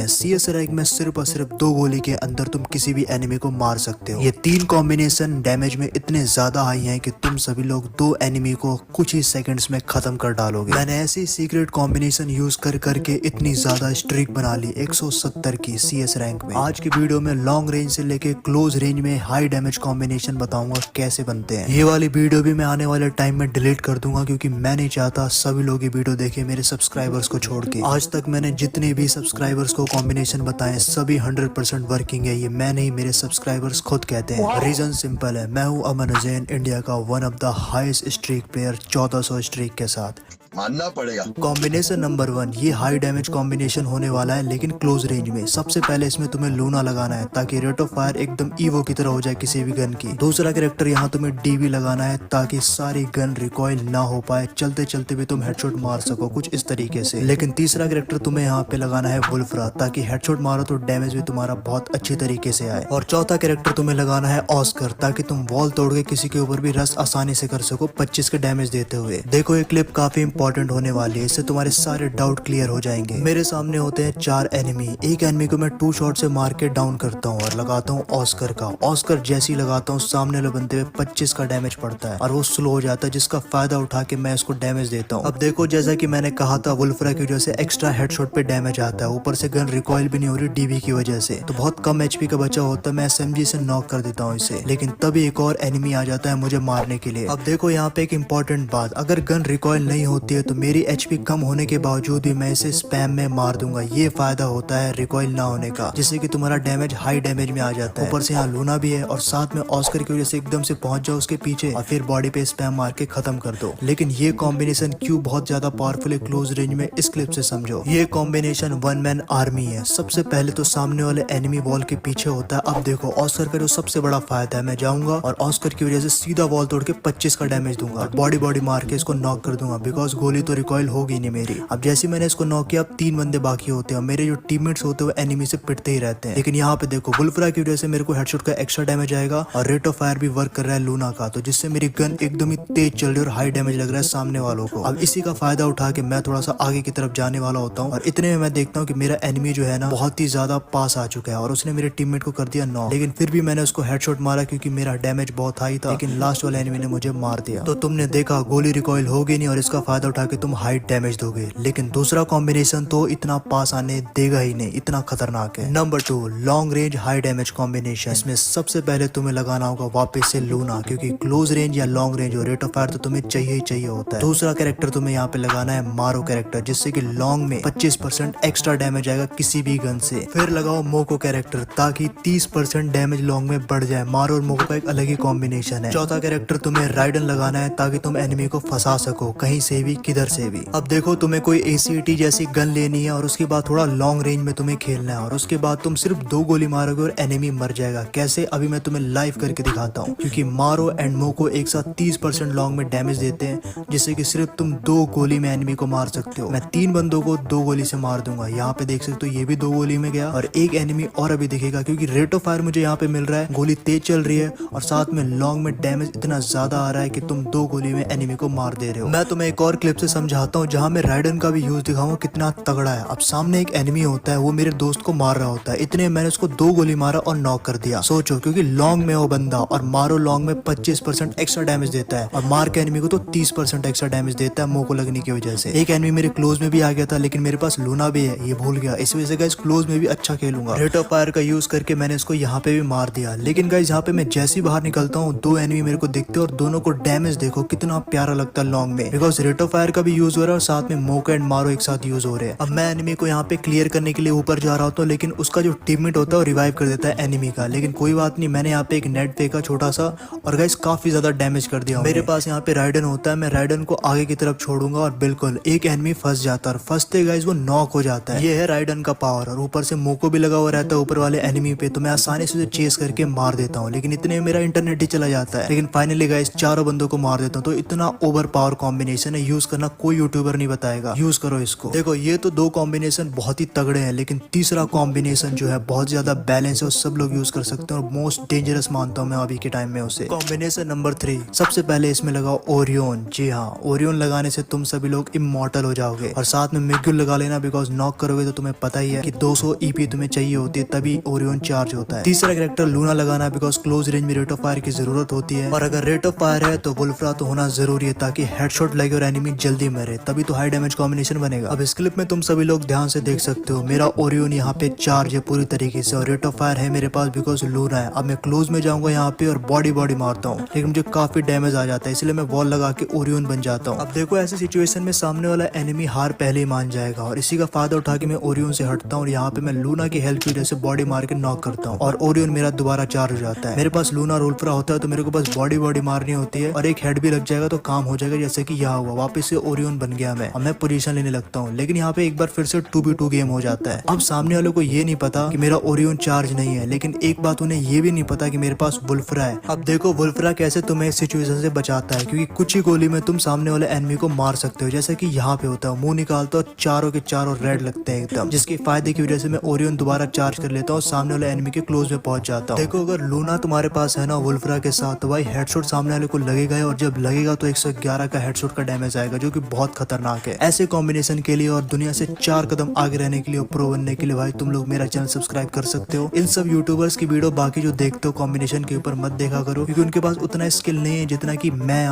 हैं। CS rank में सिर्फ और सिर्फ 2 गोली के अंदर तुम किसी भी एनिमी को मार सकते हो। ये 3 कॉम्बिनेशन डैमेज में इतने ज्यादा हाई हैं कि तुम सभी लोग 2 एनिमी को कुछ ही सेकंड्स में खत्म कर डालोगे। मैंने ऐसी सीक्रेट कॉम्बिनेशन यूज कर करके इतनी ज्यादा स्ट्रीक बना ली 170 की CS रैंक में। आज की वीडियो में लॉन्ग रेंज से लेके क्लोज रेंज में हाई डैमेज कॉम्बिनेशन बताऊंगा कैसे बनते हैं। ये वाली वीडियो भी मैं आने वाले टाइम में डिलीट कर दूंगा क्योंकि मैं नहीं चाहता सभी लोग ये वीडियो देखे मेरे सब्सक्राइबर्स को छोड़ के। आज तक मैंने जितने भी सब्सक्राइबर्स को कॉम्बिनेशन बताए सभी 100% वर्किंग है। ये मैं नहीं, मेरे सब्सक्राइबर्स खुद कहते हैं। रीजन सिंपल है, मैं हूँ अमन हुसैन, इंडिया का one of the highest streak player 1400 streak के साथ। मानना पड़ेगा। कॉम्बिनेशन नंबर 1, ये हाई डैमेज कॉम्बिनेशन होने वाला है लेकिन क्लोज रेंज में। सबसे पहले इसमें तुम्हें लूना लगाना है ताकि रेट ऑफ फायर एकदम ईवो की तरह हो जाए किसी भी गन की। दूसरा कैरेक्टर यहाँ तुम्हें DB लगाना है ताकि सारी गन रिकॉइल ना हो पाए, चलते चलते भी तुम हेडशॉट मार सको कुछ इस तरीके से। लेकिन तीसरा कैरेक्टर तुम्हें यहाँ पे लगाना है वुल्फ्रा ताकि हेडशॉट मारो तो डैमेज भी तुम्हारा बहुत अच्छी तरीके से आए। और चौथा कैरेक्टर तुम्हें लगाना है ऑस्कर ताकि तुम वॉल तोड़ के किसी के ऊपर भी रश आसानी से कर सको 25 के डैमेज देते हुए। देखो ये क्लिप काफी इंपॉर्टेंट होने वाली है, इससे तुम्हारे सारे डाउट क्लियर हो जाएंगे। मेरे सामने होते हैं 4 एनिमी। एक एनिमी को मैं 2 शॉट से मार के डाउन करता हूँ और लगाता हूँ ऑस्कर का। ऑस्कर जैसे ही लगाता हूँ सामने वाले बंदे पे 25 का डैमेज पड़ता है और वो स्लो हो जाता है, जिसका फायदा उठा के मैं उसको डैमेज देता हूँ। अब देखो जैसा कि मैंने कहा था वुल्फ्रा की वजह से एक्स्ट्रा हेडशॉट पे डैमेज आता है, ऊपर से गन रिकॉइल भी नहीं हो रही DB की वजह से, तो बहुत कम HP का बचा होता है। मैं SMG से नॉक कर देता हूँ इसे, लेकिन तभी एक और एनिमी आ जाता है मुझे मारने के लिए। अब देखो यहाँ पे एक इंपॉर्टेंट बात, अगर गन रिकॉइल नहीं होती है तो मेरी HP कम होने के बावजूद भी मैं इसे स्पैम में मार दूंगा। ये फायदा होता है रिकॉइल ना होने का, जिससे कि तुम्हारा डैमेज हाई डैमेज में आ जाता है। ऊपर से यहाँ लूना भी है और साथ में ऑस्कर की वजह से एकदम से पहुंच जाओ उसके पीछे और फिर बॉडी पे स्पैम मार के खत्म कर दो। लेकिन ये कॉम्बिनेशन क्यों बहुत ज्यादा पावरफुल है क्लोज रेंज में, इस क्लिप से समझो। ये कॉम्बिनेशन 1 मैन आर्मी है। सबसे पहले तो सामने वाले एनिमी वॉल के पीछे होता है। अब देखो ऑस्कर का जो सबसे बड़ा फायदा है, मैं जाऊंगा और ऑस्कर की वजह से सीधा वॉल तोड़ के 25 का डैमेज दूंगा और बॉडी मार के इसको नॉक कर दूंगा, बिकॉज गोली तो रिकॉइल होगी नहीं मेरी। अब जैसे मैंने इसको नॉक किया, अब 3 बंदे बाकी होते हैं और मेरे जो टीममेट्स होते हैं वो एनिमी से पिटते ही रहते हैं। लेकिन यहाँ पे देखो वुल्फ्रा की वजह से मेरे को हेडशॉट का एक्स्ट्रा डैमेज आएगा और रेट ऑफ फायर भी वर्क कर रहा है लूना का, तो जिससे मेरी गन एकदम ही तेज चल रही है और हाई डैमेज लग रहा है सामने वालों को। अब इसी का फायदा उठा के मैं थोड़ा सा आगे की तरफ जाने वाला होता हूँ और इतने में मैं देखता हूँ कि मेरा एनिमी जो है ना बहुत ही ज्यादा पास आ चुका है और उसने मेरे टीममेट को कर दिया नॉक। लेकिन फिर भी मैंने उसको हेडशॉट मारा क्योंकि मेरा डैमेज बहुत हाई था, लेकिन लास्ट वाले एनिमी ने मुझे मार दिया। तो तुमने देखा गोली रिकॉइल होगी नहीं और इसका फायदा उठा के तुम हाई डैमेज दोगे। लेकिन दूसरा कॉम्बिनेशन तो इतना पास आने देगा ही नहीं, इतना खतरनाक है। Number 2, long range high damage combination. इसमें सबसे पहले तुम्हें लगाना होगा वापस से लूना, क्योंकि क्लोज रेंज या लॉन्ग रेंज और रेट ऑफ फायर तो तुम्हें चाहिए ही चाहिए होता है। दूसरा कैरेक्टर तुम्हें यहाँ पे लगाना है मारो कैरेक्टर, जिससे कि लॉन्ग में 25% एक्स्ट्रा डैमेज आएगा किसी भी गन से। फिर लगाओ मोको कैरेक्टर ताकि 30% डैमेज लॉन्ग में बढ़ जाए। मारो और मोको का एक अलग ही कॉम्बिनेशन है। चौथा कैरेक्टर तुम्हें राइडन लगाना है ताकि तुम एनिमी को फंसा सको कहीं से भी, किधर से भी। अब देखो तुम्हें कोई ACT जैसी गन लेनी है और उसके बाद थोड़ा लॉन्ग रेंज में तुम्हें खेलना है और उसके बाद तुम सिर्फ 2 गोली मारोगे और एनिमी मर जाएगा। कैसे, अभी मैं तुम्हें लाइव करके दिखाता हूँ, क्योंकि मारो एंड मोको एक साथ 30% लॉन्ग में डैमेज देते हैं, जिससे कि सिर्फ तुम 2 गोली में एनिमी को मार सकते हो। मैं 3 बंदों को 2 गोली से मार दूंगा। यहाँ पे देख सकते हो ये भी 2 गोली में गया और एक एनिमी और अभी दिखेगा, क्योंकि रेट ऑफ फायर मुझे यहाँ पे मिल रहा है, गोली तेज चल रही है और साथ में लॉन्ग में डैमेज इतना ज्यादा आ रहा है कि तुम 2 गोली में एनिमी को मार दे रहे हो। मैं तुम्हें एक और क्लिप से समझाता हूँ जहाँ मैं राइडन का भी यूज दिखाऊंगा कितना तगड़ा है। अब सामने एक एनिमी होता है, वो मेरे दोस्त को मार रहा होता है, इतने मैंने उसको 2 गोली मारा और नॉक कर दिया। सोचो, क्योंकि लॉन्ग में वो बंदा और मारो लॉन्ग में 25% एक्स्ट्रा डैमेज देता है और मार के एनिमी को तो 30% एक्स्ट्रा डैमेज देता है मोको लगने की वजह से। एक एनिमी मेरे क्लोज में भी आ गया था, लेकिन मेरे पास लूना भी है, ये भूल गया। इस वजह से गाइस क्लोज में भी अच्छा खेलूंगा। रेट ऑफ फायर का यूज करके मैंने इसको यहाँ पे भी मार दिया। लेकिन गाइस यहाँ पे मैं जैसे ही बाहर निकलता हूँ 2 एनिमी मेरे को दिखते हैं और दोनों को डैमेज देखो कितना प्यारा लगता है लॉन्ग में, बिकॉज रेट ऑफ फायर का भी यूज हो रहा है और साथ में मोको एंड मारो एक साथ यूज हो रहे हैं। अब मैं एनिमी को यहाँ पे क्लियर करने के लिए ऊपर जा रहा होता हूँ, लेकिन उसका जो टीममेट होता है वो रिवाइव कर देता है एनिमी का। लेकिन कोई बात नहीं, मैंने यहाँ पे एक नेट फेंका छोटा सा और गाइस काफी ज्यादा डैमेज कर दिया। मेरे पास यहाँ पे राइडन होता है, मैं राइडन को आगे की तरफ छोड़ूंगा और बिल्कुल एक एनिमी फंस जाता है और फंसते गाइस वो नॉक हो जाता है। ये है राइडन का पावर और ऊपर से मोको भी लगा हुआ रहता है ऊपर वाले एनिमी पे, तो मैं आसानी से उसे चेस करके मार देता हूँ। लेकिन इतने में मेरा इंटरनेट ही चला जाता है। लेकिन फाइनली गाइस चारों बंदों को मार देता हूँ। तो इतना ओवर पावर कॉम्बिनेशन है, यूज यूज करना कोई यूट्यूबर नहीं बताएगा। यूज करो इसको। देखो ये तो दो कॉम्बिनेशन बहुत ही तगड़े हैं, लेकिन तीसरा कॉम्बिनेशन जो है बहुत ज्यादा बैलेंस है और सब लोग यूज कर सकते हैं और मोस्ट डेंजरस मानता हूँ मैं अभी के टाइम में उसे। कॉम्बिनेशन नंबर 3, सबसे पहले इसमें लगाओ ओरियन। जी हाँ, ओरियन लगाने से तुम सभी लोग इमॉर्टल हो जाओगे। और साथ में मिगुल लगा लेना, बिकॉज नॉक करोगे तो तुम्हें पता ही है कि 200 ईपी तुम्हें चाहिए होती है, तभी ओरियन चार्ज होता है। तीसरा कैरेक्टर लूना लगाना, बिकॉज क्लोज रेंज में रेट ऑफ फायर की जरूरत होती है, और अगर रेट ऑफ फायर है तो वुल्फ्रा तो होना जरूरी है ताकि हेडशॉट लगे और एनिमी जल्दी मरे, तभी तो हाई डैमेज कॉम्बिनेशन बनेगा। अब इस क्लिप में तुम सभी लोग ध्यान से देख सकते हो, मेरा ओरियन यहाँ पे चार्ज है पूरी तरीके से और रेट ऑफ फायर है मेरे पास बिकॉज लूना है। अब मैं क्लोज में जाऊंगा यहाँ पे और बॉडी मारता हूँ, लेकिन मुझे काफी डैमेज आ जाता है, इसलिए मैं वॉल लगा के ओरियन बन जाता हूँ। अब देखो ऐसी सिचुएशन में सामने वाला एनिमी हार पहले ही मान जाएगा और इसी का फायदा उठा के मैं ओरियन से हटता हूँ और यहाँ पे मैं लूना की हेल्प की वजह से बॉडी मार के नॉक करता हूँ और ओरियन मेरा दोबारा चार्ज हो जाता है। मेरे पास लूना और वुल्फ्रा होता है तो मेरे को बस बॉडी मारनी होती है और एक हेड भी लग जाएगा तो काम हो जाएगा, जैसे कि यहाँ हुआ। वापस से ओरियन बन गया मैं और मैं पोजीशन लेने लगता हूँ, लेकिन यहाँ पे एक बार फिर से 2v2 गेम हो जाता है। अब सामने वालों को ये नहीं पता कि मेरा ओरियन चार्ज नहीं है, लेकिन एक बात उन्हें ये भी नहीं पता कि मेरे पास वुल्फ्रा है। अब देखो वुल्फ्रा कैसे तुम्हें इस सिचुएशन से बचाता है, क्योंकि कुछ ही गोली में तुम सामने वाले एनिमी को मार सकते हो, जैसे कि यहाँ पे होता है। मुंह निकालता और चारों के चारों रेड लगते हैं एकदम, जिसके फायदे की वजह से मैं ओरियन दोबारा चार्ज कर लेता हूँ और सामने वाले एनिमी के क्लोज में पहुंच जाता हूँ। देखो अगर लूना तुम्हारे पास है ना वुल्फ्रा के साथ, तो भाई हेडशॉट सामने वाले को लगेगा ही, और जब लगेगा तो 111 का हेडशॉट का डैमेज आएगा, जो कि बहुत खतरनाक है। ऐसे कॉम्बिनेशन के लिए और दुनिया से 4 कदम आगे रहने के लिए और प्रो बनने के लिए भाई तुम लोग मेरा चैनल सब्सक्राइब कर सकते हो। इन सब यूट्यूबर्स की वीडियो बाकी जो देखते हो कॉम्बिनेशन के ऊपर मत देखा करो, क्योंकि उनके पास उतना स्किल नहीं है जितना कि मैं